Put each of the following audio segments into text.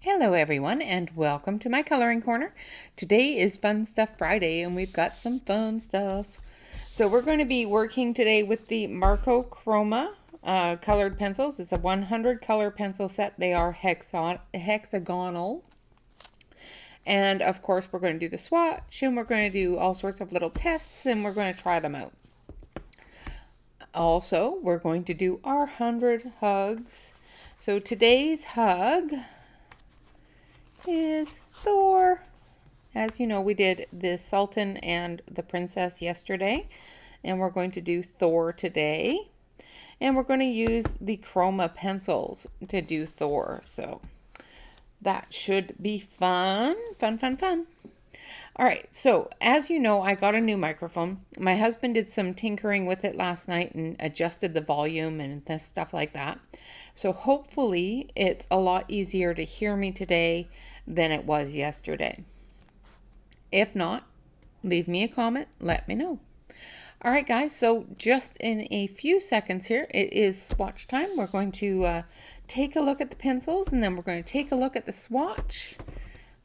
Hello everyone and welcome to my coloring corner. Today is Fun Stuff Friday and we've got some fun stuff. So we're going to be working today with the Marco Chroma colored pencils. It's a 100 color pencil set. They are hexagonal. And of course we're going to do the swatch and we're going to do all sorts of little tests and we're going to try them out. Also, we're going to do our 100 hugs. So today's hug is Thor. As you know, we did the Sultan and the Princess yesterday, and we're going to do Thor today. And we're going to use the Chroma pencils to do Thor. So that should be fun. Fun. All right, so as you know, I got a new microphone. My husband did some tinkering with it last night and adjusted the volume and this stuff like that. So hopefully it's a lot easier to hear me today than it was yesterday. If not, leave me a comment, let me know. All right, guys, so just in a few seconds here, it is swatch time. We're going to take a look at the pencils and then we're going to take a look at the swatch.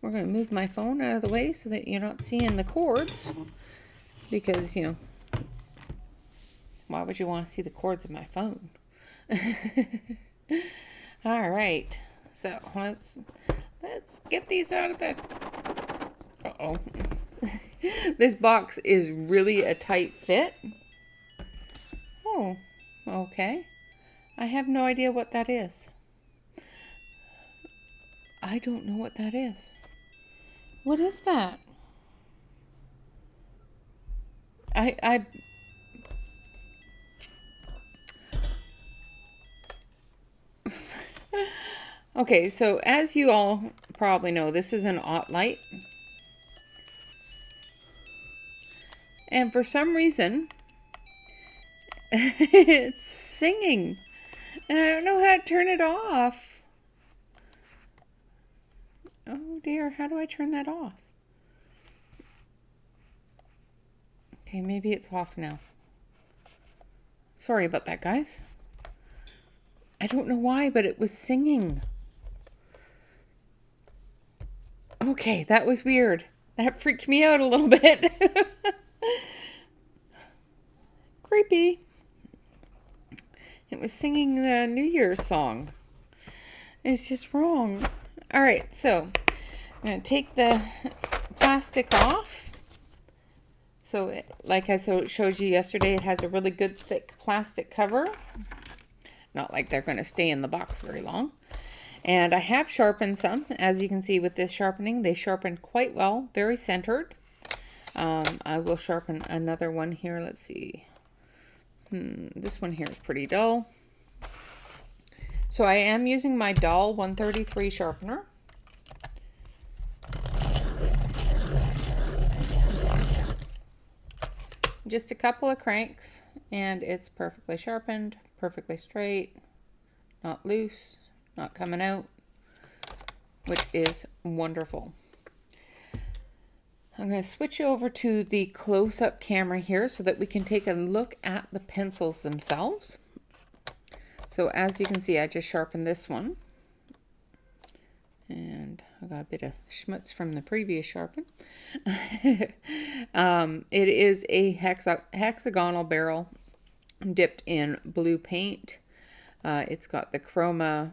We're going to move my phone out of the way so that you're not seeing the cords because, you know, why would you want to see the cords of my phone? All right, so let's get these out of the... Uh-oh. This box is really a tight fit. Oh, okay. I have no idea what that is. I don't know what that is. What is that? Okay, so as you all probably know, this is an light. And for some reason, it's singing. And I don't know how to turn it off. Oh dear, how do I turn that off? Okay, maybe it's off now. Sorry about that, guys. I don't know why, but it was singing. Okay, that was weird. That freaked me out a little bit. Creepy. It was singing the New Year's song. It's just wrong. All right, so I'm going to take the plastic off. So like I showed you yesterday, it has a really good thick plastic cover. Not like they're going to stay in the box very long. And I have sharpened some. As you can see with this sharpening, they sharpened quite well, very centered. I will sharpen another one here. Let's see. This one here is pretty dull. So I am using my Dahl 133 sharpener. Just a couple of cranks and it's perfectly sharpened, perfectly straight, not loose, not coming out, which is wonderful. I'm going to switch over to the close-up camera here so that we can take a look at the pencils themselves. So as you can see, I just sharpened this one. And I got a bit of schmutz from the previous sharpen. It is a hexagonal barrel dipped in blue paint. It's got the Chroma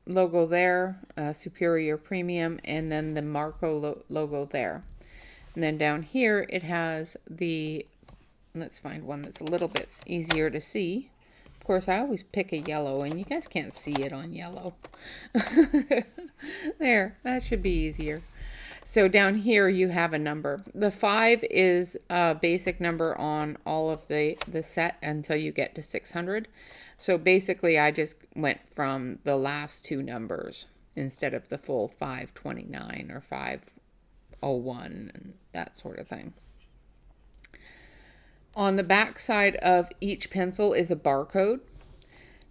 logo there, Superior Premium, and then the Marco logo there. And then down here it has the, let's find one that's a little bit easier to see. Of course, I always pick a yellow, and you guys can't see it on yellow. There, that should be easier. So down here you have a number. The 5 is a basic number on all of the set until you get to 600. So basically I just went from the last two numbers instead of the full 529 or 501 and that sort of thing. On the back side of each pencil is a barcode.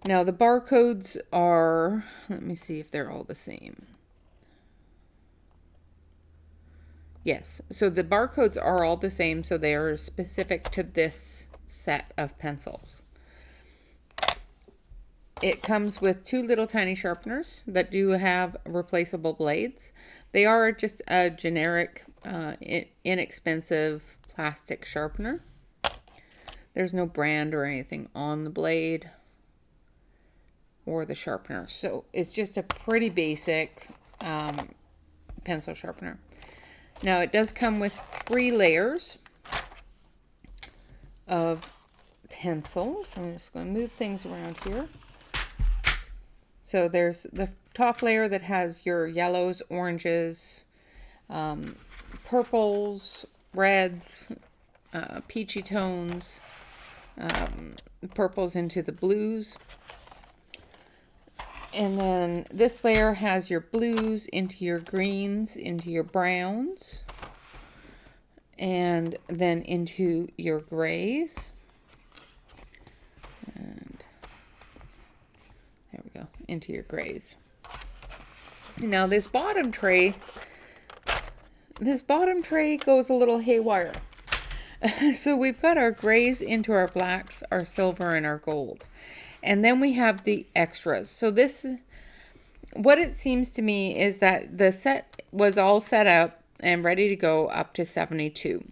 Now the barcodes are, let me see if they're all the same. Yes, so the barcodes are all the same, so they are specific to this set of pencils. It comes with two little tiny sharpeners that do have replaceable blades. They are just a generic, inexpensive plastic sharpener. There's no brand or anything on the blade or the sharpener. So it's just a pretty basic pencil sharpener. Now it does come with 3 layers of pencils. I'm just going to move things around here. So there's the top layer that has your yellows, oranges, purples, reds, peachy tones, purples into the blues. And then this layer has your blues into your greens, into your browns, and then into your grays. And there we go, into your grays. Now this bottom tray goes a little haywire. So we've got our grays into our blacks, our silver, and our gold. And then we have the extras. So this, what it seems to me is that the set was all set up and ready to go up to 72.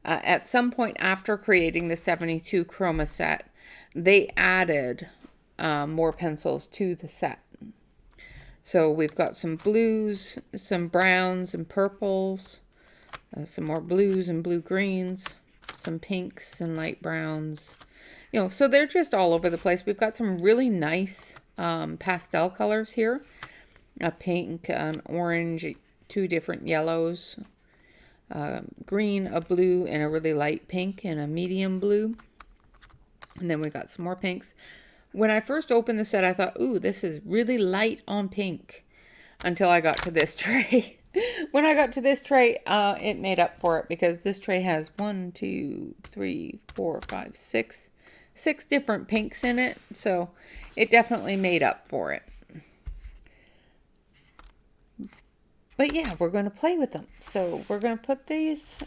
At some point after creating the 72 Chroma set, they added more pencils to the set. So we've got some blues, some browns and purples, some more blues and blue-greens, some pinks and light browns. You know, so they're just all over the place. We've got some really nice pastel colors here. A pink, an orange, 2 different yellows, green, a blue, and a really light pink, and a medium blue. And then we got some more pinks. When I first opened the set, I thought, ooh, this is really light on pink, until I got to this tray. When I got to this tray, it made up for it, because this tray has 1, 2, 3, 4, 5, 6 different pinks in it, so it definitely made up for it. But yeah, we're going to play with them. So we're going to put these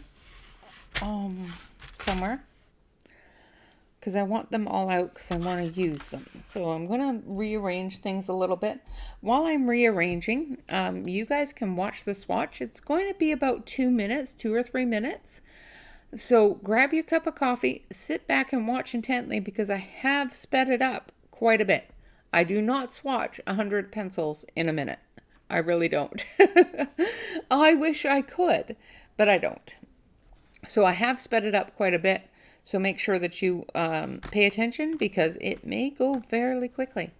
somewhere, because I want them all out, because I want to use them. So I'm going to rearrange things a little bit. While I'm rearranging, you guys can watch the swatch. It's going to be about 2 minutes, 2 or 3 minutes. So grab your cup of coffee, sit back and watch intently, because I have sped it up quite a bit. I do not swatch 100 pencils in a minute. I really don't. I wish I could, but I don't. So I have sped it up quite a bit. So make sure that you pay attention, because it may go fairly quickly.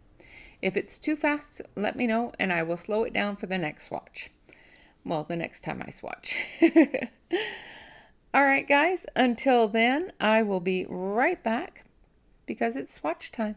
If it's too fast, let me know, and I will slow it down for the next swatch. Well, the next time I swatch. All right, guys, until then, I will be right back, because it's swatch time.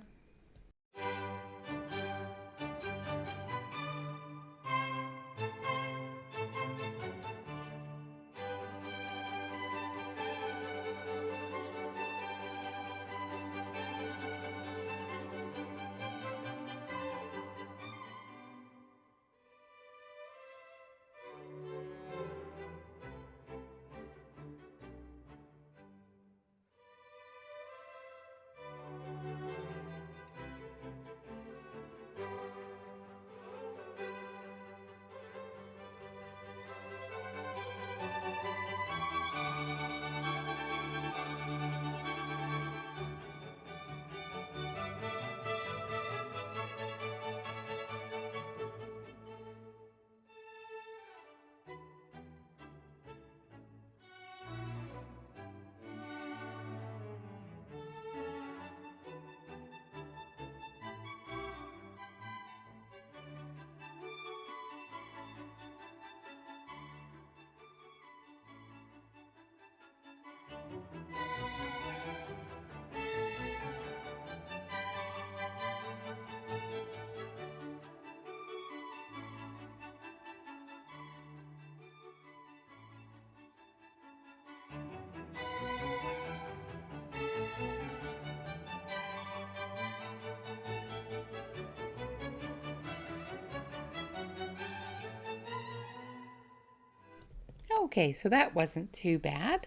Okay, so that wasn't too bad.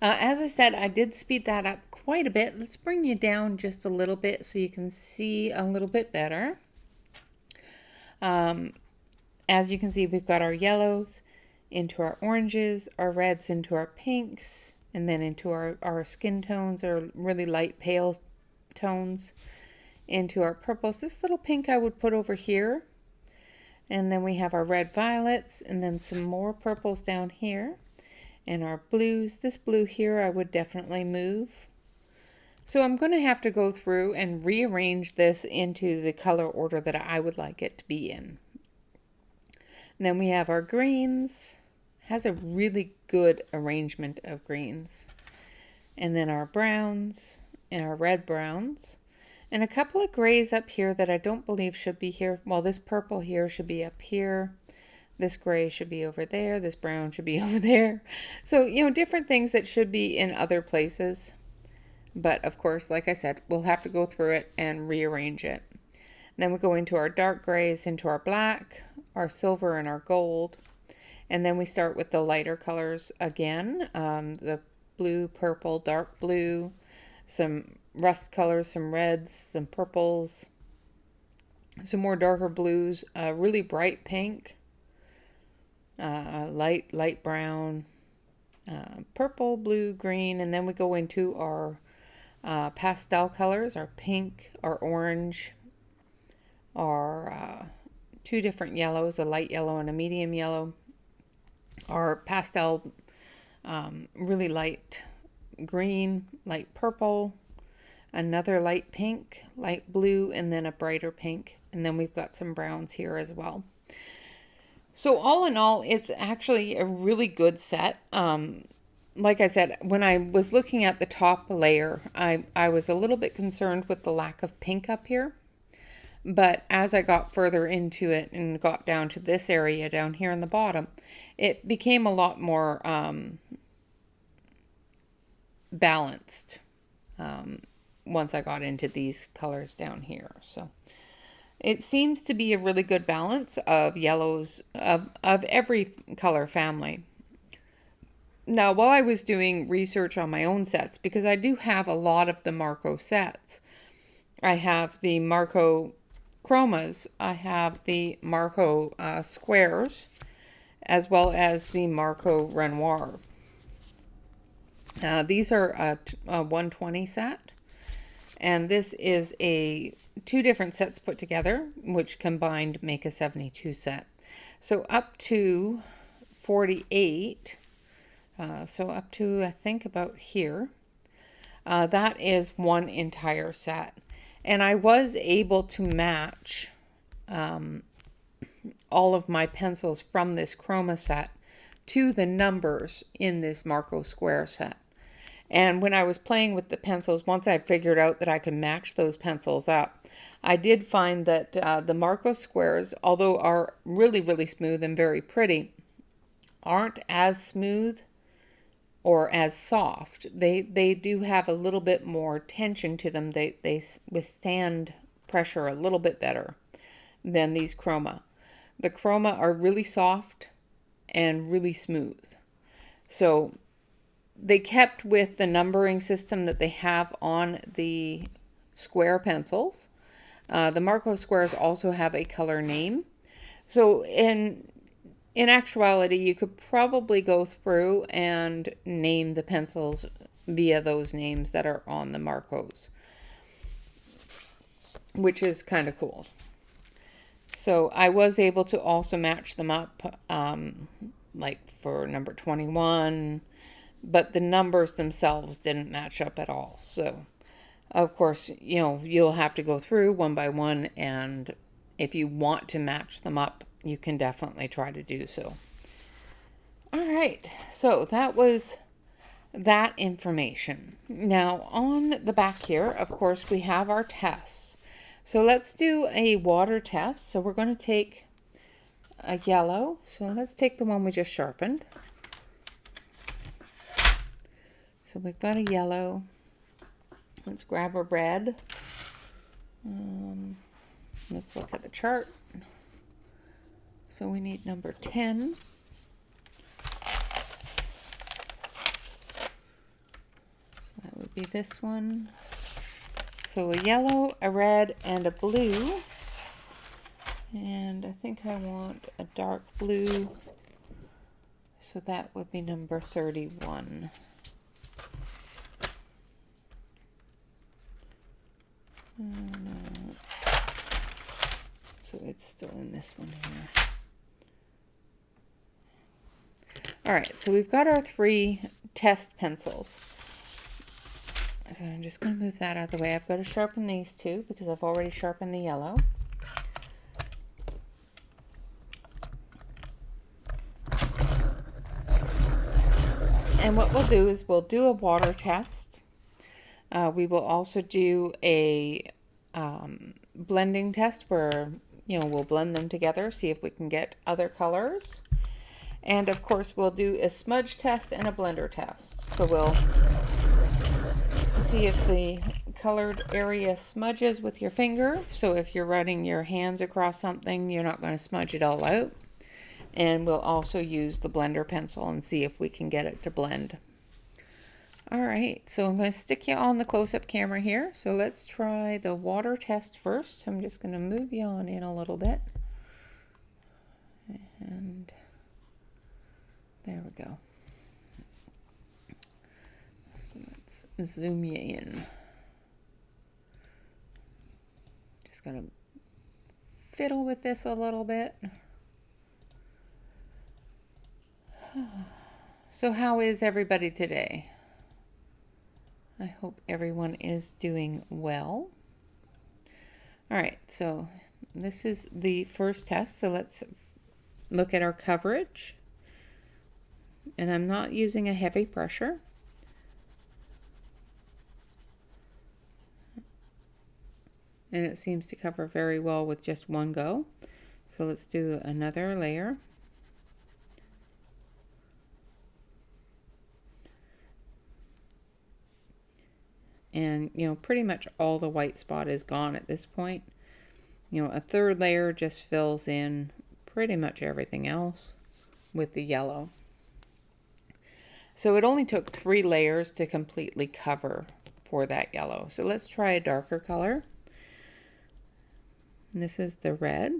As I said, I did speed that up quite a bit. Let's bring you down just a little bit so you can see a little bit better. As you can see, we've got our yellows into our oranges, our reds into our pinks, and then into our skin tones, or really light pale tones, into our purples. This little pink I would put over here. And then we have our red violets, and then some more purples down here. And our blues. This blue here I would definitely move. So I'm going to have to go through and rearrange this into the color order that I would like it to be in. And then we have our greens. Has a really good arrangement of greens. And then our browns and our red browns. And a couple of grays up here that I don't believe should be here. Well, this purple here should be up here. This gray should be over there. This brown should be over there. So, you know, different things that should be in other places. But of course, like I said, we'll have to go through it and rearrange it. And then we go into our dark grays, into our black, our silver, and our gold. And then we start with the lighter colors again. The blue, purple, dark blue, some rust colors, some reds, some purples, some more darker blues, really bright pink, light brown, purple, blue, green, and then we go into our pastel colors, our pink, our orange, our two different yellows, a light yellow and a medium yellow, our pastel, really light green, light purple, another light pink, light blue, and then a brighter pink. And then we've got some browns here as well. So all in all, it's actually a really good set. Like I said, when I was looking at the top layer, I was a little bit concerned with the lack of pink up here. But as I got further into it and got down to this area down here in the bottom, it became a lot more balanced once I got into these colors down here. So it seems to be a really good balance of yellows of every color family. Now, while I was doing research on my own sets, because I do have a lot of the Marco sets, I have the Marco Chromas, I have the Marco squares, as well as the Marco Renoir. These are a 120 set, and this is two different sets put together, which combined make a 72 set. So up to 48, so up to I think about here, that is one entire set. And I was able to match all of my pencils from this Chroma set to the numbers in this Marco Square set. And when I was playing with the pencils, once I figured out that I could match those pencils up, I did find that the Marco Squares, although are really, really smooth and very pretty, aren't as smooth or as soft. They do have a little bit more tension to them. They withstand pressure a little bit better than these Chroma. The Chroma are really soft and really smooth. So they kept with the numbering system that they have on the square pencils. The Marco Squares also have a color name. So in actuality, you could probably go through and name the pencils via those names that are on the Marcos, which is kind of cool. So I was able to also match them up, like for number 21, but the numbers themselves didn't match up at all. So, of course, you know, you'll have to go through one by one, and if you want to match them up, you can definitely try to do so. All right, so that was that information. Now on the back here, of course, we have our tests. So let's do a water test. So we're going to take a yellow. So let's take the one we just sharpened. So we've got a yellow. Let's grab a red. Let's look at the chart. So we need number 10. So that would be this one. So a yellow, a red, and a blue. And I think I want a dark blue. So that would be number 31. So it's still in this one here. All right, so we've got our 3 test pencils. So I'm just going to move that out of the way. I've got to sharpen these 2 because I've already sharpened the yellow. And what we'll do is we'll do a water test. We will also do a blending test where, we'll blend them together, see if we can get other colors. And of course, we'll do a smudge test and a blender test. So we'll see if the colored area smudges with your finger. So if you're running your hands across something, you're not going to smudge it all out. And we'll also use the blender pencil and see if we can get it to blend. All right, so I'm going to stick you on the close-up camera here. So let's try the water test first. I'm just going to move you on in a little bit. And there we go. So let's zoom you in. Just going to fiddle with this a little bit. So how is everybody today? I hope everyone is doing well. All right, so this is the first test. So let's look at our coverage. And I'm not using a heavy pressure. And it seems to cover very well with just one go. So let's do another layer. And, pretty much all the white spot is gone at this point. A third layer just fills in pretty much everything else with the yellow. So it only took 3 layers to completely cover for that yellow. So let's try a darker color. And this is the red.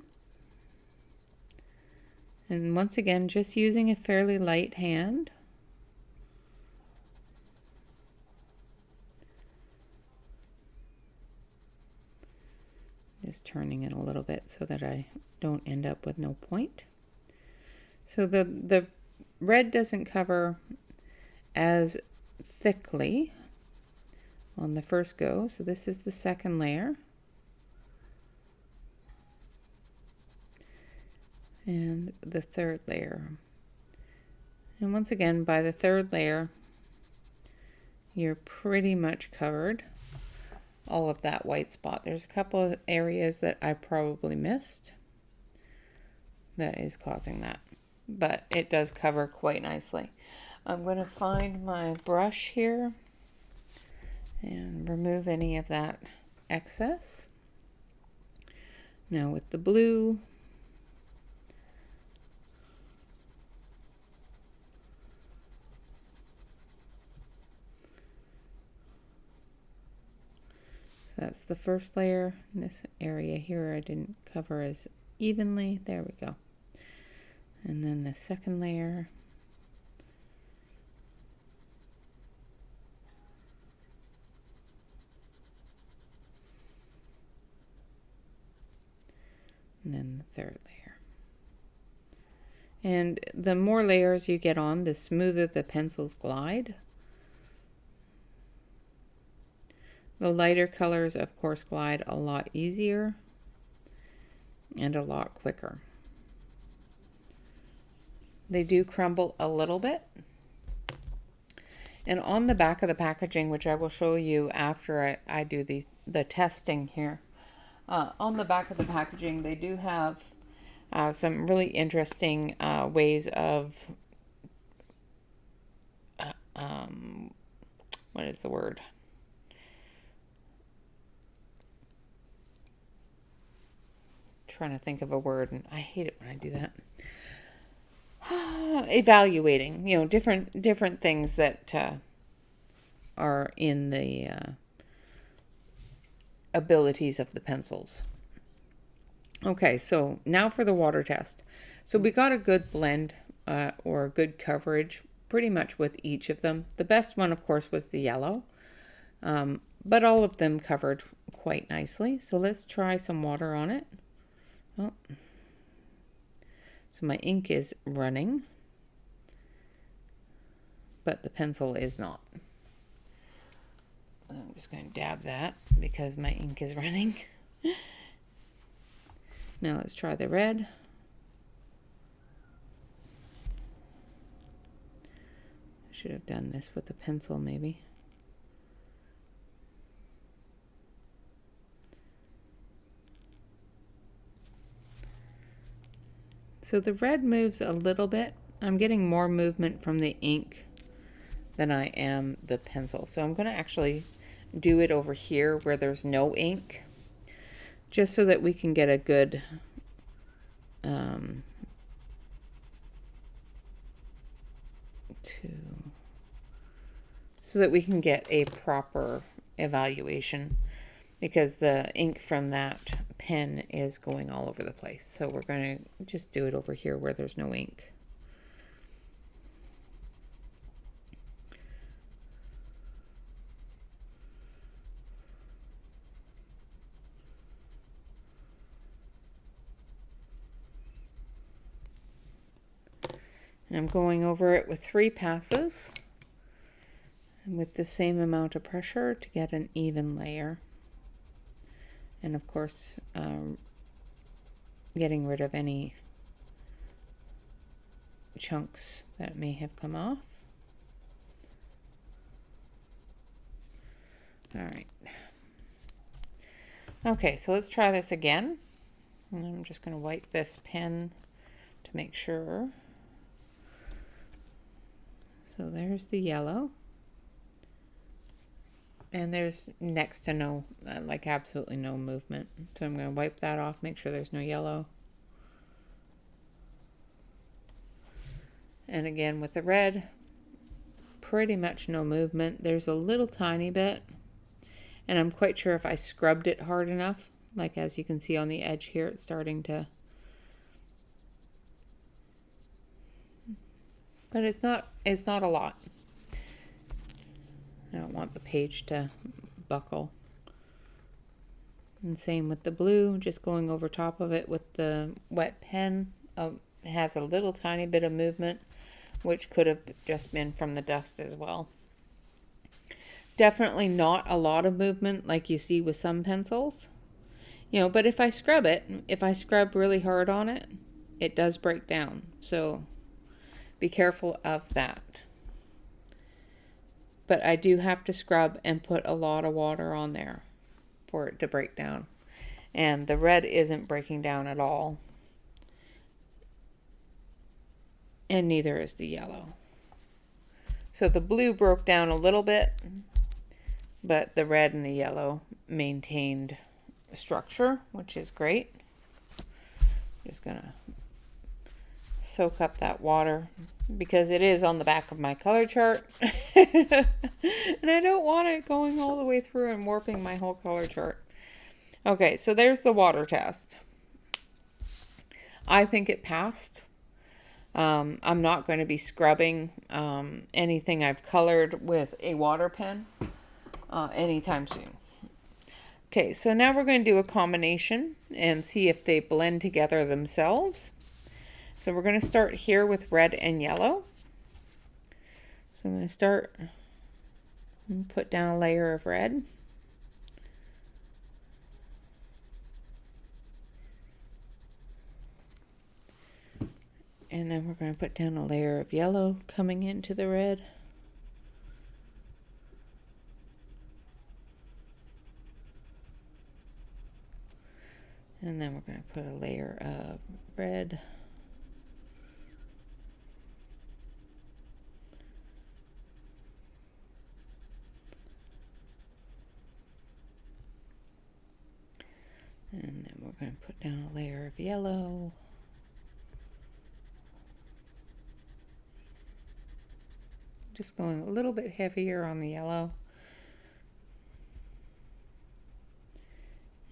And once again, just using a fairly light hand. Just turning it a little bit so that I don't end up with no point. So the red doesn't cover as thickly on the first go. So this is the second layer. And the third layer. And once again, by the third layer, you're pretty much covered all of that white spot. There's a couple of areas that I probably missed that is causing that, but it does cover quite nicely. I'm going to find my brush here and remove any of that excess. Now with the blue, so that's the first layer. This area here I didn't cover as evenly. There we go. And then the second layer. And then the third layer. And the more layers you get on, the smoother the pencils glide. The lighter colors, of course, glide a lot easier and a lot quicker. They do crumble a little bit. And on the back of the packaging, which I will show you after I do the testing here, on the back of the packaging, they do have some really interesting ways of, what is the word? Trying to think of a word, and I hate it when I do that. Evaluating, different things that are in the abilities of the pencils. Okay, so now for the water test. So we got a good blend or good coverage pretty much with each of them. The best one, of course, was the yellow, but all of them covered quite nicely. So let's try some water on it. Oh. So my ink is running, but the pencil is not. I'm just going to dab that because my ink is running. Now let's try the red. I should have done this with a pencil maybe. So the red moves a little bit. I'm getting more movement from the ink than I am the pencil. So I'm going to actually do it over here where there's no ink, just so that we can get a good so that we can get a proper evaluation, because the ink from that pen is going all over the place. So we're going to just do it over here where there's no ink. And I'm going over it with 3 passes with the same amount of pressure to get an even layer. And of course, getting rid of any chunks that may have come off. All right. Okay, so let's try this again. And I'm just going to wipe this pen to make sure. So there's the yellow. And there's next to no, like absolutely no movement. So I'm going to wipe that off, make sure there's no yellow. And again with the red, pretty much no movement. There's a little tiny bit. And I'm quite sure if I scrubbed it hard enough, like as you can see on the edge here, it's starting to. But it's not a lot. I don't want the page to buckle. And same with the blue, just going over top of it with the wet pen. It has a little tiny bit of movement, which could have just been from the dust as well. Definitely not a lot of movement like you see with some pencils. You know, but if I scrub it, if I scrub really hard on it, it does break down. So be careful of that. But I do have to scrub and put a lot of water on there for it to break down. And the red isn't breaking down at all. And neither is the yellow. So the blue broke down a little bit, but the red and the yellow maintained structure, which is great. Just gonna soak up that water because it is on the back of my color chart. And I don't want it going all the way through and warping my whole color chart. Okay, so there's the water test. I think it passed. I'm not going to be scrubbing anything I've colored with a water pen anytime soon. Okay, so now we're going to do a combination and see if they blend together themselves. So we're going to start here with red and yellow. So I'm going to start and put down a layer of red. And then we're going to put down a layer of yellow coming into the red. And then we're going to put a layer of red. And then we're going to put down a layer of yellow. Just going a little bit heavier on the yellow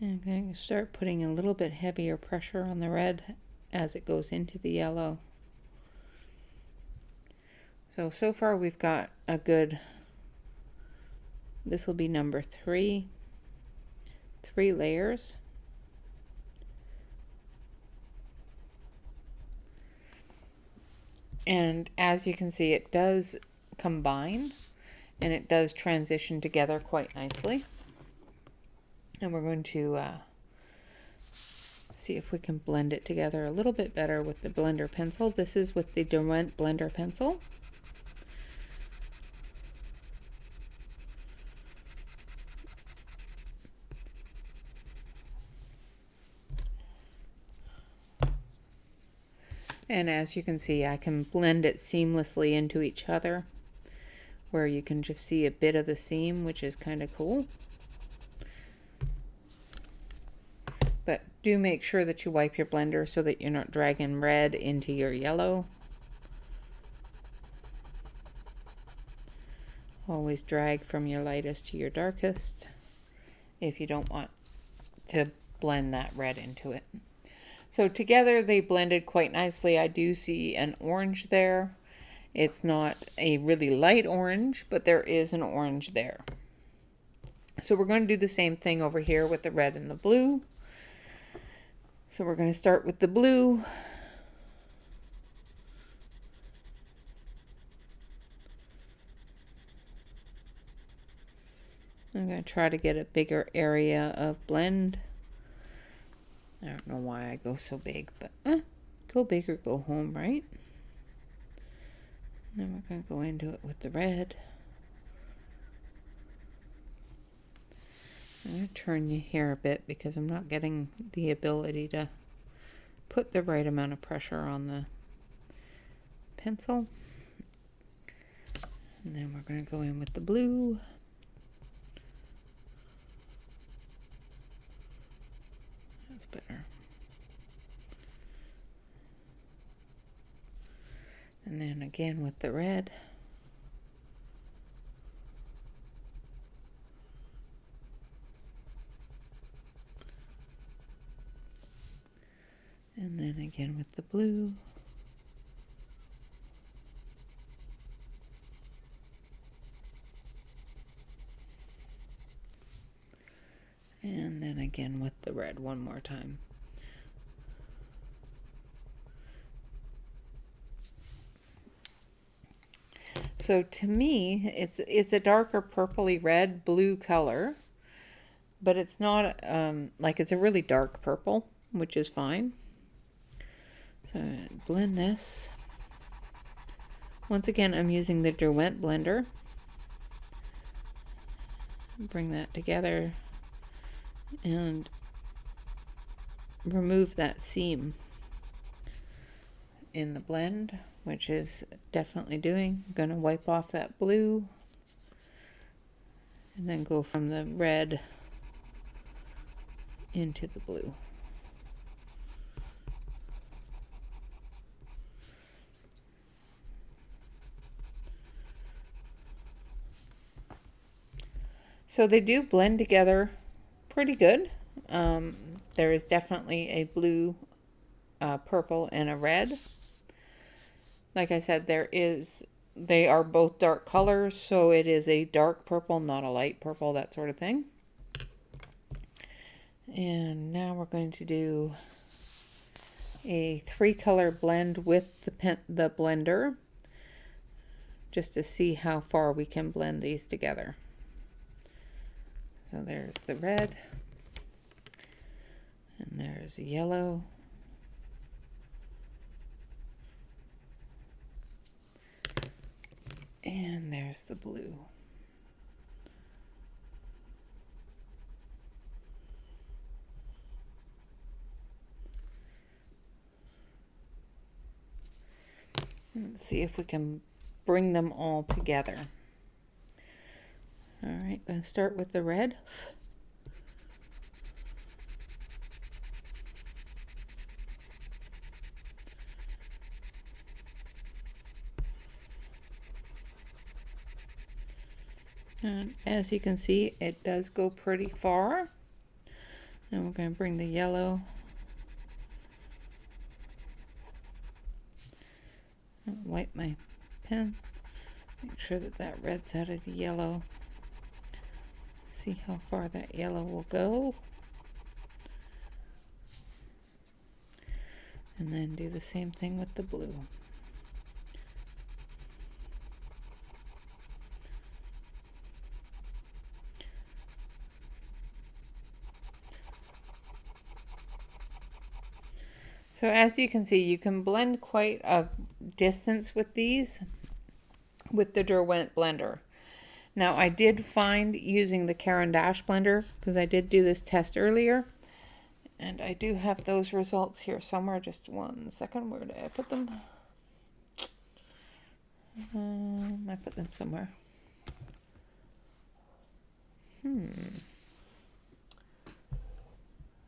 And I'm going to start putting a little bit heavier pressure on the red as it goes into the yellow. So far we've got a good, this will be number 3 layers. And as you can see, it does combine and it does transition together quite nicely. And we're going to see if we can blend it together a little bit better with the blender pencil. This is with the Derwent blender pencil. And as you can see, I can blend it seamlessly into each other, where you can just see a bit of the seam, which is kind of cool. But do make sure that you wipe your blender so that you're not dragging red into your yellow. Always drag from your lightest to your darkest if you don't want to blend that red into it. So together they blended quite nicely. I do see an orange there. It's not a really light orange, but there is an orange there. So we're going to do the same thing over here with the red and the blue. So we're going to start with the blue. I'm going to try to get a bigger area of blend. I don't know why I go so big, but go big or go home, right? And then we're going to go into it with the red. I'm going to turn you here a bit because I'm not getting the ability to put the right amount of pressure on the pencil. And then we're going to go in with the blue. That's better. And then again with the red. And then again with the blue. And then again with the red one more time. So to me, it's a darker purpley red blue color, but it's not like it's a really dark purple, which is fine. So blend this. Once again, I'm using the Derwent blender. Bring that together and remove that seam in the blend, which is definitely doing. I'm going to wipe off that blue and then go from the red into the blue. So they do blend together pretty good. There is definitely a blue, purple, and a red. Like I said, they are both dark colors, so it is a dark purple, not a light purple, that sort of thing. And now we're going to do a 3-color blend with the blender, just to see how far we can blend these together. So there's the red, and there's the yellow, and there's the blue. Let's see if we can bring them all together. All right, going to start with the red. And as you can see, it does go pretty far. And we're going to bring the yellow. Wipe my pen. Make sure that that red's out of the yellow. See how far that yellow will go. And then do the same thing with the blue. So as you can see, you can blend quite a distance with these with the Derwent blender. Now I did find using the Caran d'Ache blender, because I did do this test earlier, and I do have those results here somewhere. Just one second. Where did I put them? I put them somewhere.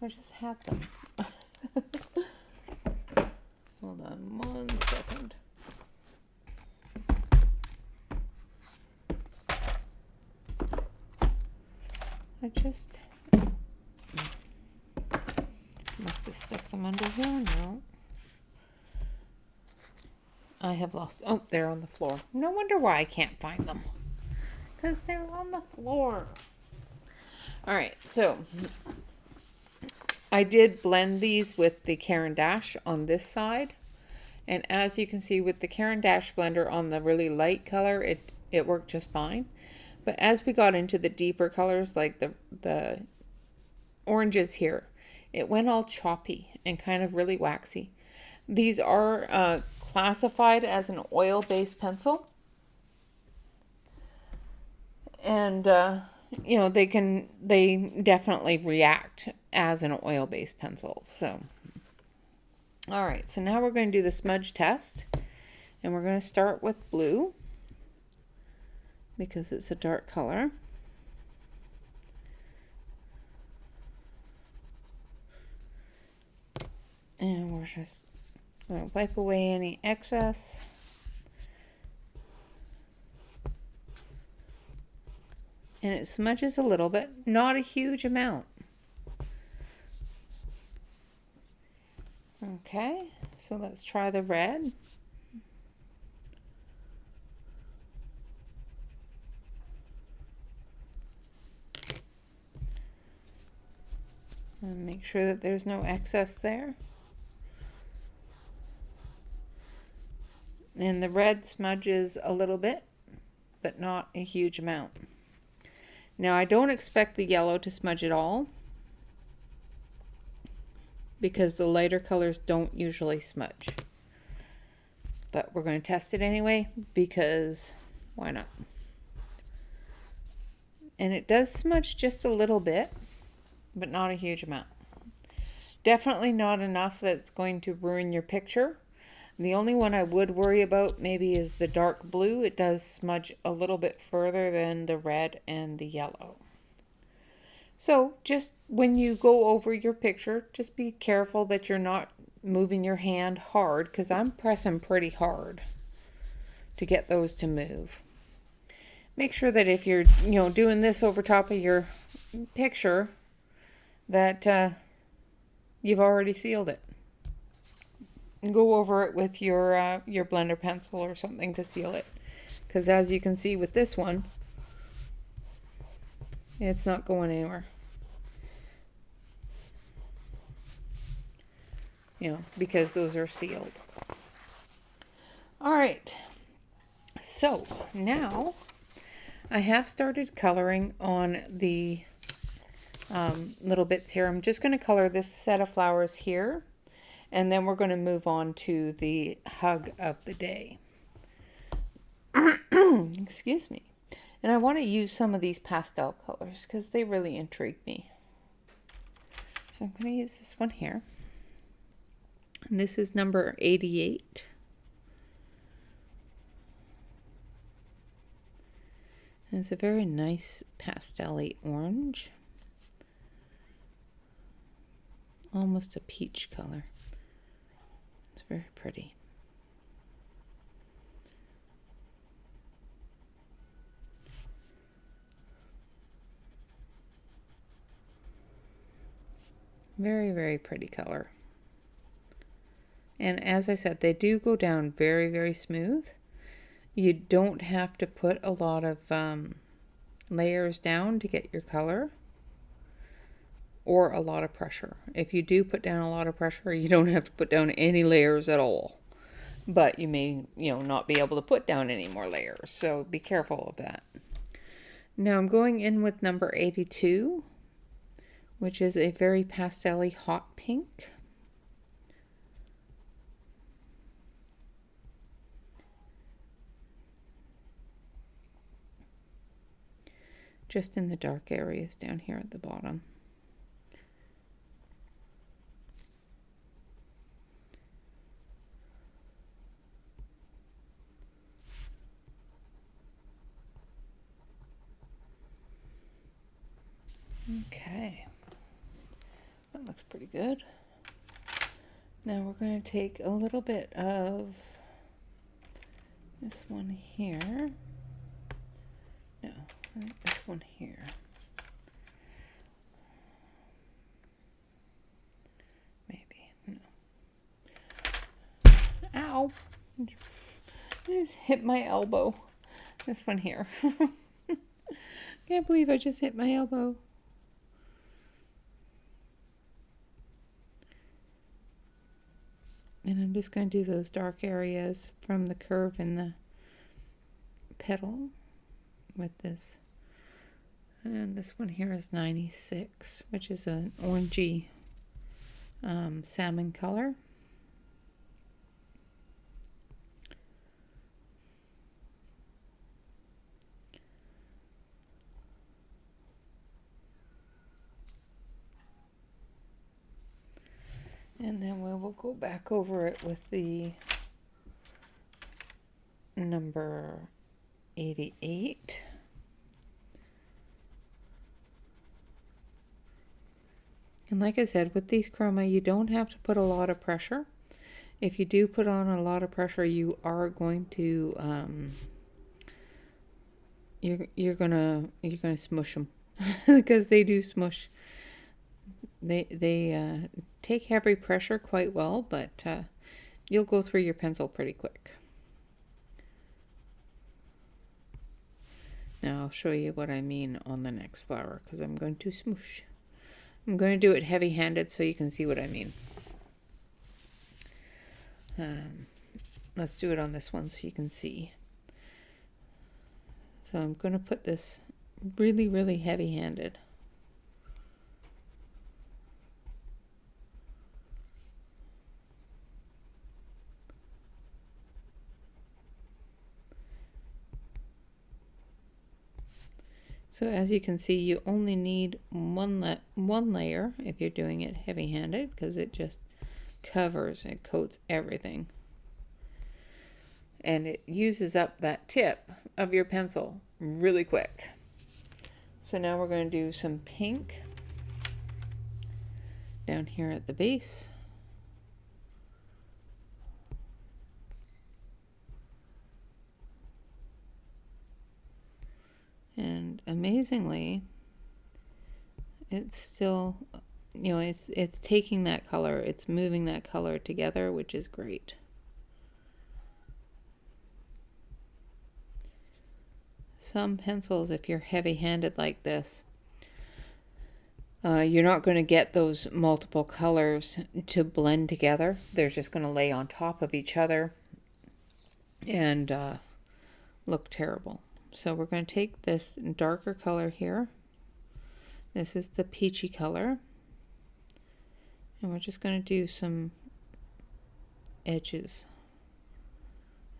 I just had them. Hold on 1 second. I just must have stuck them under here. No. I have lost. Oh, they're on the floor. No wonder why I can't find them. Because they're on the floor. Alright, so I did blend these with the Caran d'Ache on this side. And as you can see with the Caran d'Ache blender on the really light color, it worked just fine. But as we got into the deeper colors, like the oranges here, it went all choppy and kind of really waxy. These are classified as an oil-based pencil. And, you know, they definitely react as an oil-based pencil. So, all right, so now we're going to do the smudge test. And we're going to start with blue, because it's a dark color. And we're just going to wipe away any excess. And it smudges a little bit, not a huge amount. Okay, so let's try the red. And make sure that there's no excess there. And the red smudges a little bit, but not a huge amount. Now I don't expect the yellow to smudge at all, because the lighter colors don't usually smudge. But we're going to test it anyway, because why not? And it does smudge just a little bit, but not a huge amount. Definitely not enough that's going to ruin your picture. The only one I would worry about maybe is the dark blue. It does smudge a little bit further than the red and the yellow. So just when you go over your picture, just be careful that you're not moving your hand hard, because I'm pressing pretty hard to get those to move. Make sure that if you're, doing this over top of your picture, that you've already sealed it. And go over it with your blender pencil or something to seal it. Because as you can see with this one, it's not going anywhere. Because those are sealed. All right. So now I have started coloring on the little bits here. I'm just going to color this set of flowers here. And then we're going to move on to the hug of the day. Excuse me. And I want to use some of these pastel colors because they really intrigue me. So I'm going to use this one here. And this is number 88. And it's a very nice pastel-y orange. Almost a peach color. It's very pretty. Very, very pretty color. And as I said, they do go down very, very smooth. You don't have to put a lot of layers down to get your color, or a lot of pressure. If you do put down a lot of pressure, you don't have to put down any layers at all. But you may, not be able to put down any more layers. So be careful of that. Now I'm going in with number 82, which is a very pastel-y hot pink. Just in the dark areas down here at the bottom. Okay, that looks pretty good. Now we're going to take a little bit of this one here. No, this one here. Maybe, no. Ow! I just hit my elbow. This one here. Can't believe I just hit my elbow. And I'm just going to do those dark areas from the curve in the petal with this. And this one here is 96, which is an orangey salmon color. And then we will go back over it with the number 88. And like I said, with these chroma, you don't have to put a lot of pressure. If you do put on a lot of pressure, you are going to you're gonna smush them because they do smush. They take heavy pressure quite well, but you'll go through your pencil pretty quick. Now I'll show you what I mean on the next flower, because I'm going to smoosh. I'm going to do it heavy-handed so you can see what I mean. Let's do it on this one so you can see. So I'm going to put this really, really heavy-handed. So as you can see, you only need one layer if you're doing it heavy-handed, because it just covers and coats everything. And it uses up that tip of your pencil really quick. So now we're going to do some pink down here at the base. And amazingly, it's still, it's taking that color, it's moving that color together, which is great. Some pencils, if you're heavy-handed like this, you're not going to get those multiple colors to blend together. They're just going to lay on top of each other and look terrible. So we're going to take this darker color here. This is the peachy color. And we're just going to do some edges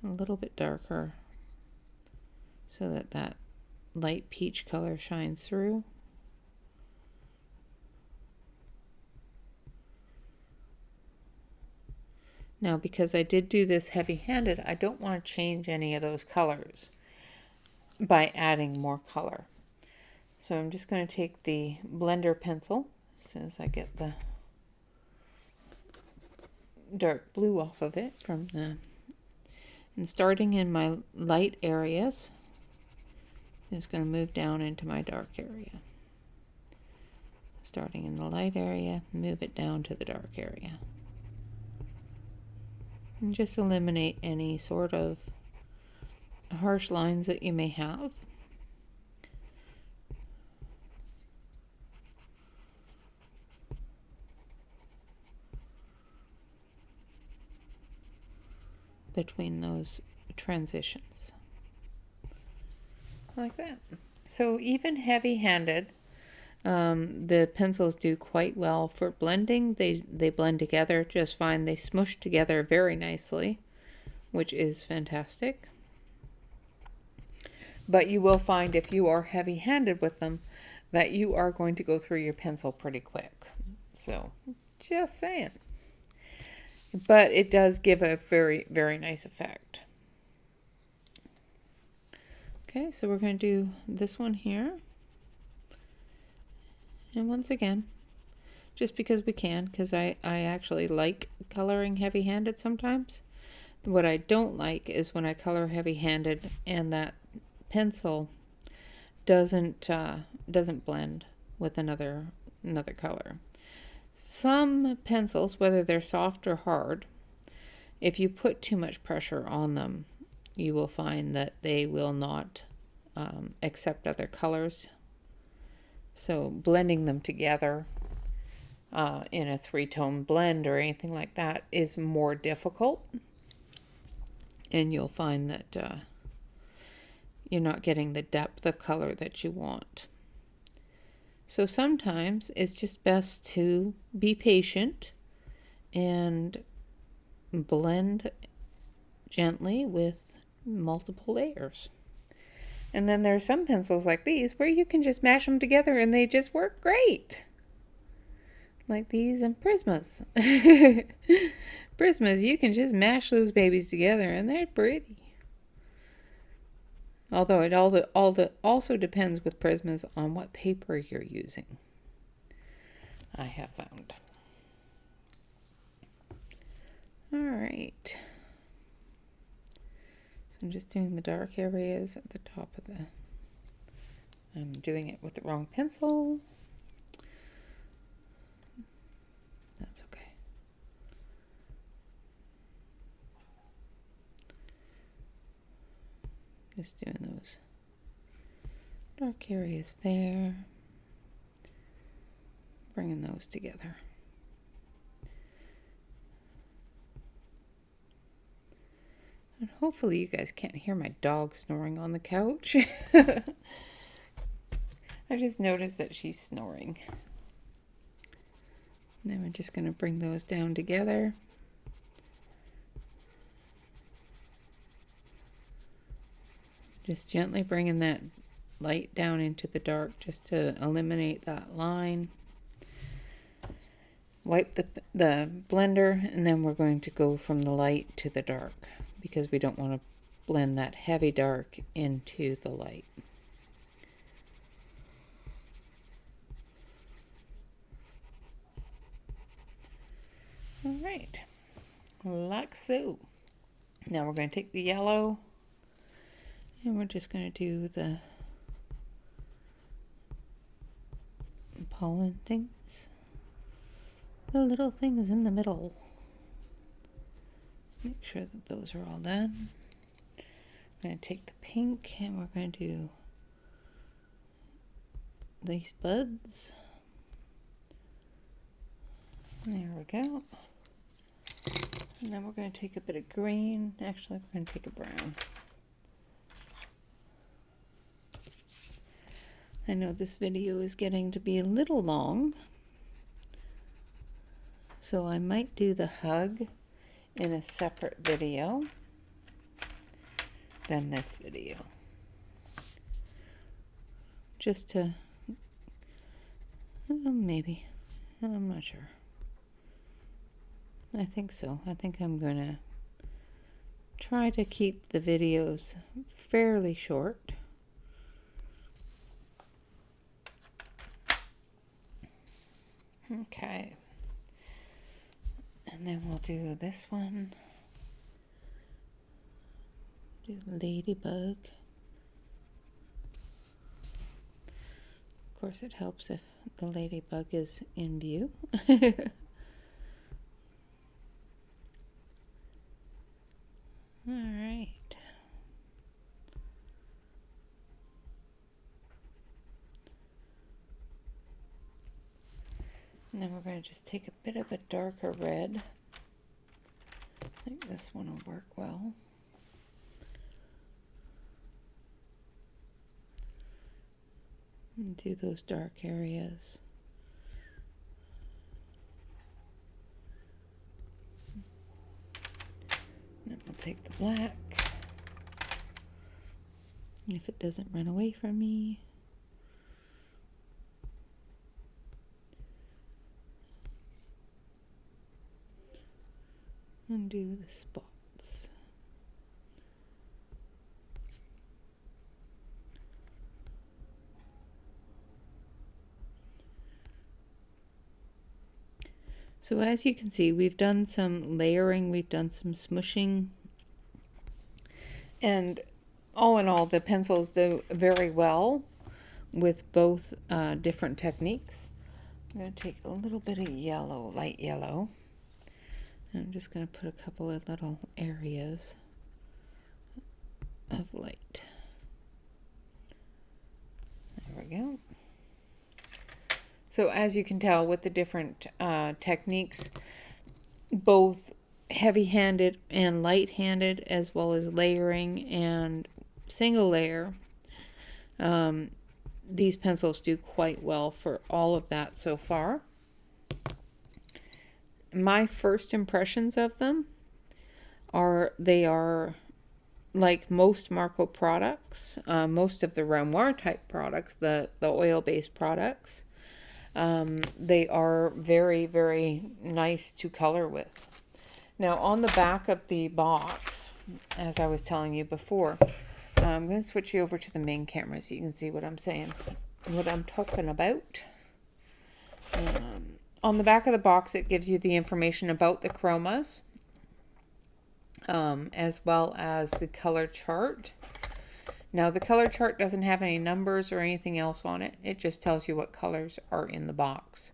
a little bit darker so that that light peach color shines through. Now, because I did do this heavy-handed, I don't want to change any of those colors by adding more color. So I'm just going to take the blender pencil as soon as I get the dark blue off of it and starting in my light areas, I'm just going to move down into my dark area. Starting in the light area, move it down to the dark area. And just eliminate any sort of harsh lines that you may have. Between those transitions. Like that. So even heavy-handed, the pencils do quite well for blending. They blend together just fine. They smush together very nicely, which is fantastic. But you will find if you are heavy-handed with them that you are going to go through your pencil pretty quick. So just saying. But it does give a very, very nice effect. Okay, so we're going to do this one here. And once again, just because we can, because I actually like coloring heavy-handed sometimes. What I don't like is when I color heavy-handed and that pencil doesn't blend with another color. Some pencils, whether they're soft or hard, if you put too much pressure on them, you will find that they will not accept other colors. So blending them together in a three-tone blend or anything like that is more difficult. And you'll find that you're not getting the depth of color that you want. So sometimes it's just best to be patient and blend gently with multiple layers. And then there are some pencils like these where you can just mash them together and they just work great. Like these and Prismas. Prismas, you can just mash those babies together and they're pretty. Although it also depends with Prismas on what paper you're using, I have found. All right. So I'm just doing the dark areas at the top of the... I'm doing it with the wrong pencil. That's okay. Just doing those dark areas there. Bringing those together. And hopefully you guys can't hear my dog snoring on the couch. I just noticed that she's snoring. And then we're just going to bring those down together. Just gently bringing that light down into the dark just to eliminate that line. Wipe the blender, and then we're going to go from the light to the dark because we don't want to blend that heavy dark into the light. All right, like so. Now we're going to take the yellow and we're just going to do the pollen things. The little things in the middle. Make sure that those are all done. I'm going to take the pink and we're going to do these buds. There we go. And then we're going to take a bit of green. Actually, we're going to take a brown. I know this video is getting to be a little long, so I might do the hug in a separate video than this video. Just to, maybe, I'm not sure. I think so. I think I'm going to try to keep the videos fairly short. Okay. And then we'll do this one. Do the ladybug. Of course, it helps if the ladybug is in view. All right. And then we're going to just take a bit of a darker red. I think this one will work well. And do those dark areas. Then we'll take the black. If it doesn't run away from me. And do the spots. So as you can see, we've done some layering, we've done some smushing, and all in all, the pencils do very well with both different techniques. I'm going to take a little bit of yellow, light yellow. I'm just going to put a couple of little areas of light. There we go. So as you can tell with the different techniques, both heavy-handed and light-handed, as well as layering and single layer, these pencils do quite well for all of that so far. My first impressions of them are they are like most Marco products, most of the Renoir type products, the oil-based products. They are very, very nice to color with. Now on the back of the box, as I was telling you before, I'm going to switch you over to the main camera so you can see what I'm saying, what I'm talking about. On the back of the box, it gives you the information about the chromas, as well as the color chart. Now, the color chart doesn't have any numbers or anything else on it. It just tells you what colors are in the box.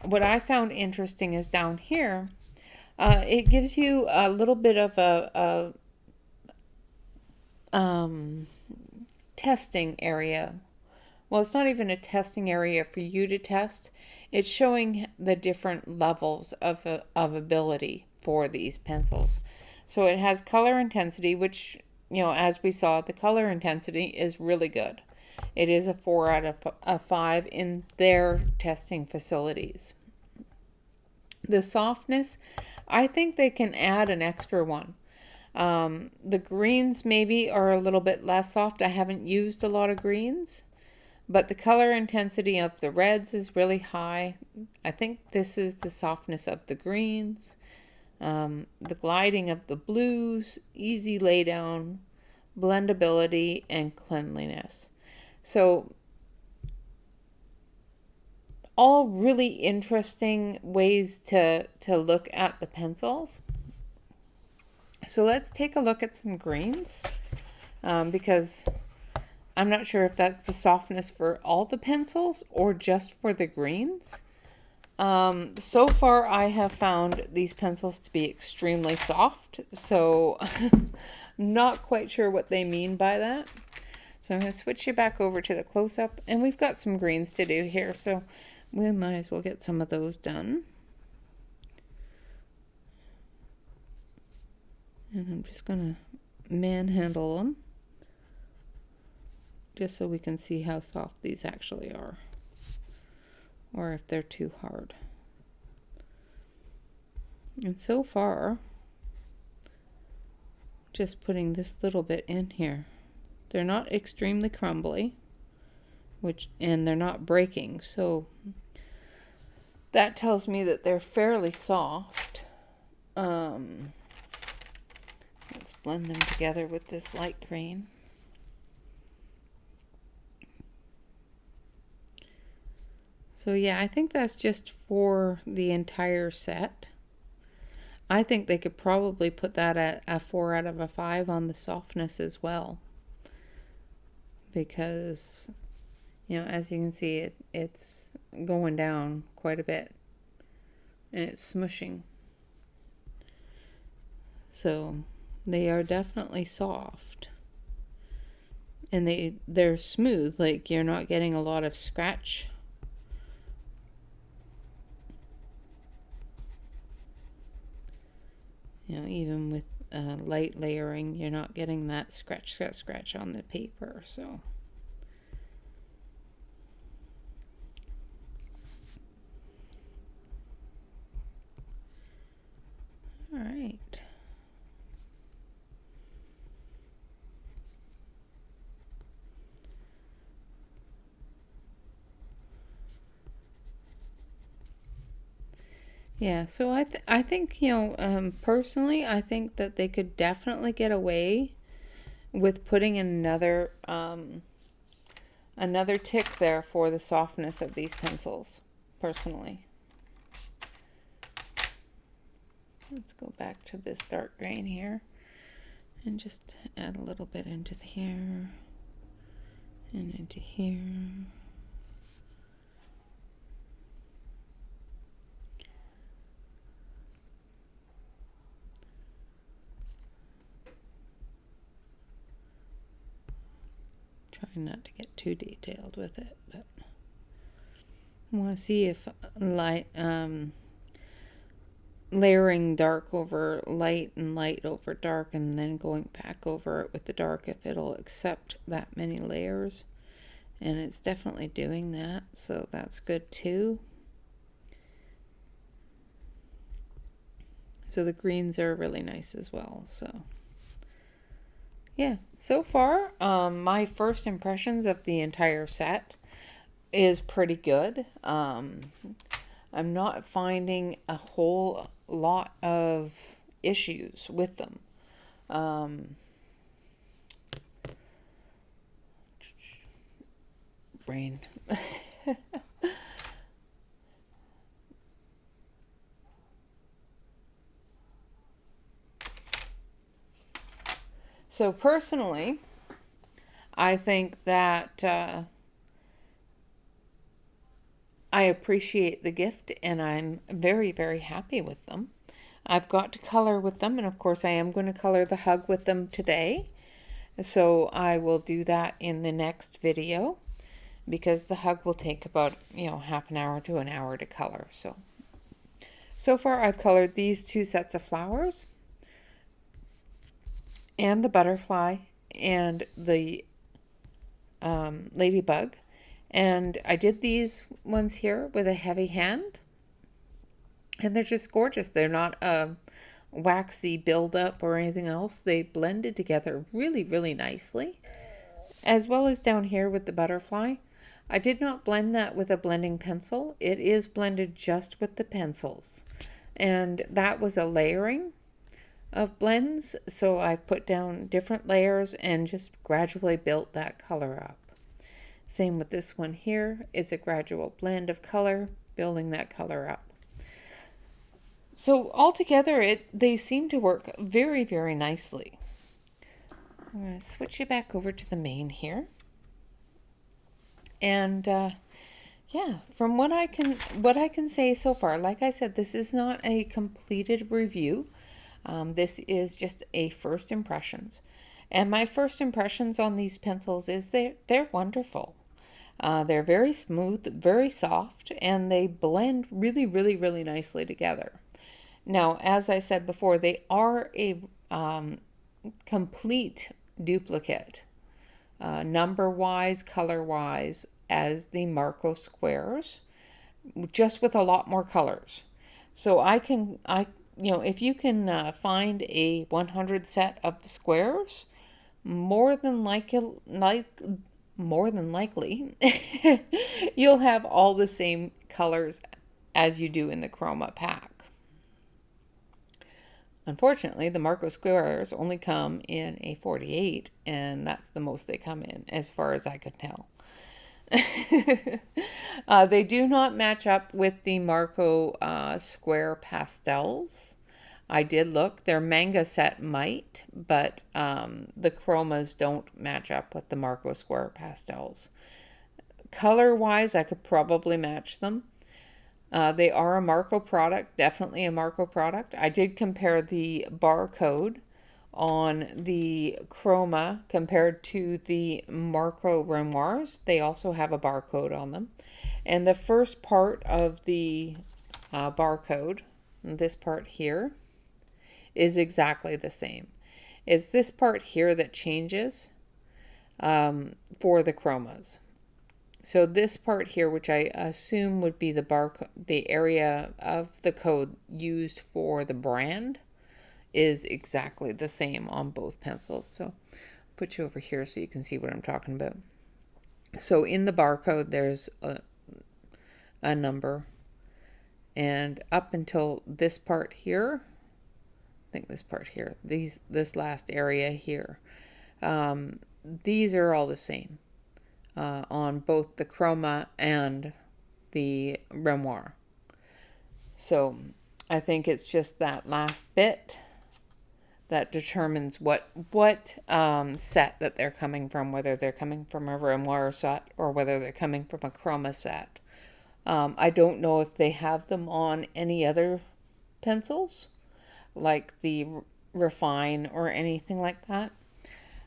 What I found interesting is down here, it gives you a little bit of a testing area. Well, it's not even a testing area for you to test. It's showing the different levels of ability for these pencils. So it has color intensity, which, you know, as we saw, the color intensity is really good. It is a 4 out of 5 in their testing facilities. The softness, I think they can add an extra one. The greens maybe are a little bit less soft. I haven't used a lot of greens. But the color intensity of the reds is really high. I think this is the softness of the greens. The gliding of the blues, easy lay down, blendability, and cleanliness. So all really interesting ways to look at the pencils. So let's take a look at some greens, because I'm not sure if that's the softness for all the pencils or just for the greens. So far I have found these pencils to be extremely soft, so not quite sure what they mean by that. So I'm going to switch you back over to the close-up, and we've got some greens to do here, so we might as well get some of those done. And I'm just going to manhandle them, just so we can see how soft these actually are, or if they're too hard. And so far, just putting this little bit in here. They're not extremely crumbly, and they're not breaking, so that tells me that they're fairly soft. Let's blend them together with this light green. So yeah, I think that's just for the entire set. I think they could probably put that at a 4 out of a 5 on the softness as well, because You know, as you can see, it's going down quite a bit and it's smushing. So they are definitely soft. And they're smooth, like you're not getting a lot of scratch. You know, even with light layering, you're not getting that scratch on the paper. So all right. Yeah, so I think, you know, personally, I think that they could definitely get away with putting another tick there for the softness of these pencils, personally. Let's go back to this dark green here and just add a little bit into here and into here. Trying not to get too detailed with it, but I want to see if layering dark over light and light over dark and then going back over it with the dark, if it'll accept that many layers. And it's definitely doing that, so that's good too. So the greens are really nice as well. So yeah, so far my first impressions of the entire set is pretty good. I'm not finding a whole lot of issues with them. Brain. So personally, I think that I appreciate the gift and I'm very, very happy with them. I've got to color with them, and of course I am going to color the hug with them today. So I will do that in the next video because the hug will take about, you know, half an hour to an hour to color. So far I've colored these two sets of flowers and the butterfly and the ladybug. And I did these ones here with a heavy hand. And they're just gorgeous. They're not a waxy buildup or anything else. They blended together really, really nicely. As well as down here with the butterfly. I did not blend that with a blending pencil. It is blended just with the pencils. And that was a layering of blends. So I put down different layers and just gradually built that color up. Same with this one here. It's a gradual blend of color, building that color up. So altogether, they seem to work very, very nicely. I'm going to switch you back over to the main here. And yeah, from what I can say so far, like I said, this is not a completed review. This is just a first impressions. And my first impressions on these pencils is they're wonderful. They're very smooth, very soft, and they blend really, really, really nicely together. Now, as I said before, they are a complete duplicate, number-wise, color-wise, as the Marco squares, just with a lot more colors. So if you can find a 100 set of the squares, more than likely, you'll have all the same colors as you do in the Chroma pack. Unfortunately, the Marco squares only come in a 48, and that's the most they come in, as far as I could tell. They do not match up with the Marco square pastels. I did look. Their manga set might, but the chromas don't match up with the Marco square pastels. color-wise, I could probably match them. They are a Marco product, definitely a Marco product. I did compare the barcode on the Chroma compared to the Marco Renoirs. They also have a barcode on them. And the first part of the barcode, this part here, is exactly the same. It's this part here that changes for the chromas. So this part here, which I assume would be the area of the code used for the brand, is exactly the same on both pencils. So I'll put you over here so you can see what I'm talking about. So in the barcode, there's a number, and up until this part here, I think this part here, this last area here, these are all the same on both the Chroma and the Renoir. So I think it's just that last bit that determines what set that they're coming from, whether they're coming from a Renoir set or whether they're coming from a Chroma set. I don't know if they have them on any other pencils, like the Raffine or anything like that.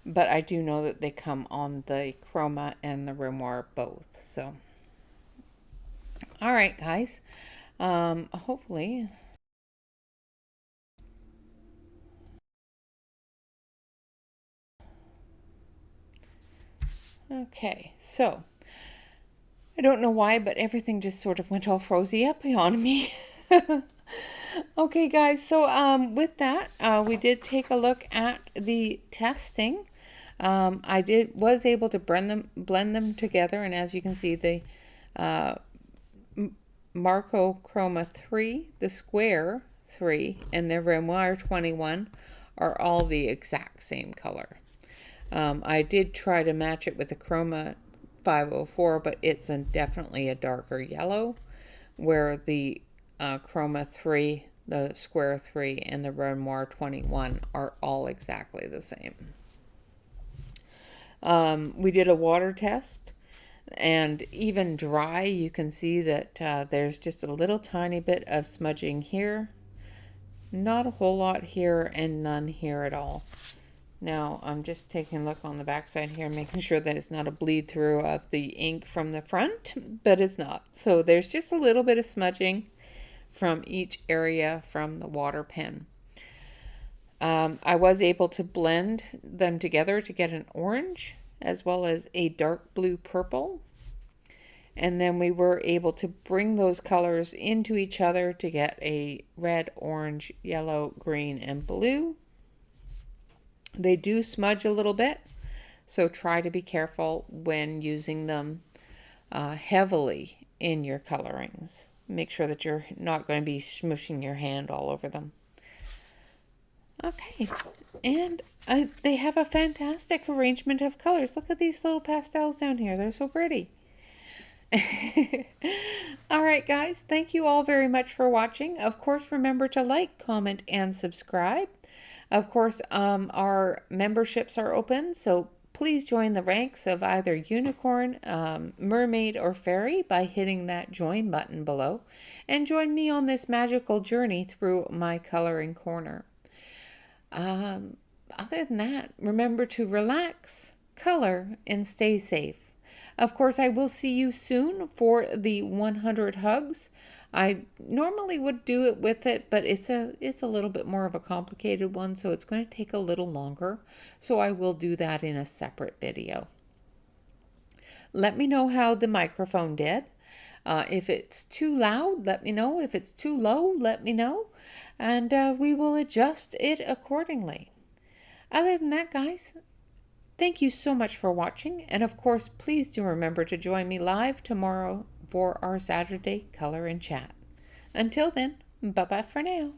But I do know that they come on the Chroma and the Renoir both. So, all right, guys. Hopefully. Okay, so I don't know why, but everything just sort of went all frozy up on me. Okay, guys, so with that, we did take a look at the testing. I was able to blend them together, and as you can see, the Marco Chroma 3, the Square 3, and the Renoir 21 are all the exact same color. I did try to match it with the Chroma 504, but it's definitely a darker yellow, where the Chroma 3, the Square 3, and the Renoir 21 are all exactly the same. We did a water test, and even dry, you can see that there's just a little tiny bit of smudging here. Not a whole lot here, and none here at all. Now, I'm just taking a look on the back side here, making sure that it's not a bleed through of the ink from the front, but it's not. So there's just a little bit of smudging from each area from the water pen. I was able to blend them together to get an orange as well as a dark blue purple. And then we were able to bring those colors into each other to get a red, orange, yellow, green, and blue. They do smudge a little bit, so try to be careful when using them heavily in your colorings. Make sure that you're not going to be smushing your hand all over them. Okay, and they have a fantastic arrangement of colors. Look at these little pastels down here. They're so pretty. All right, guys, thank you all very much for watching. Of course, remember to like, comment, and subscribe. Of course, our memberships are open, so please join the ranks of either unicorn, mermaid, or fairy by hitting that join button below, and join me on this magical journey through my coloring corner. Other than that, remember to relax, color, and stay safe. Of course, I will see you soon for the 100 hugs. I normally would do it with it, but it's a little bit more of a complicated one, so it's going to take a little longer. So I will do that in a separate video. Let me know how the microphone did. If it's too loud, let me know. If it's too low, let me know. And we will adjust it accordingly. Other than that, guys, thank you so much for watching. And of course, please do remember to join me live tomorrow for our Saturday Color and Chat. Until then, bye-bye for now.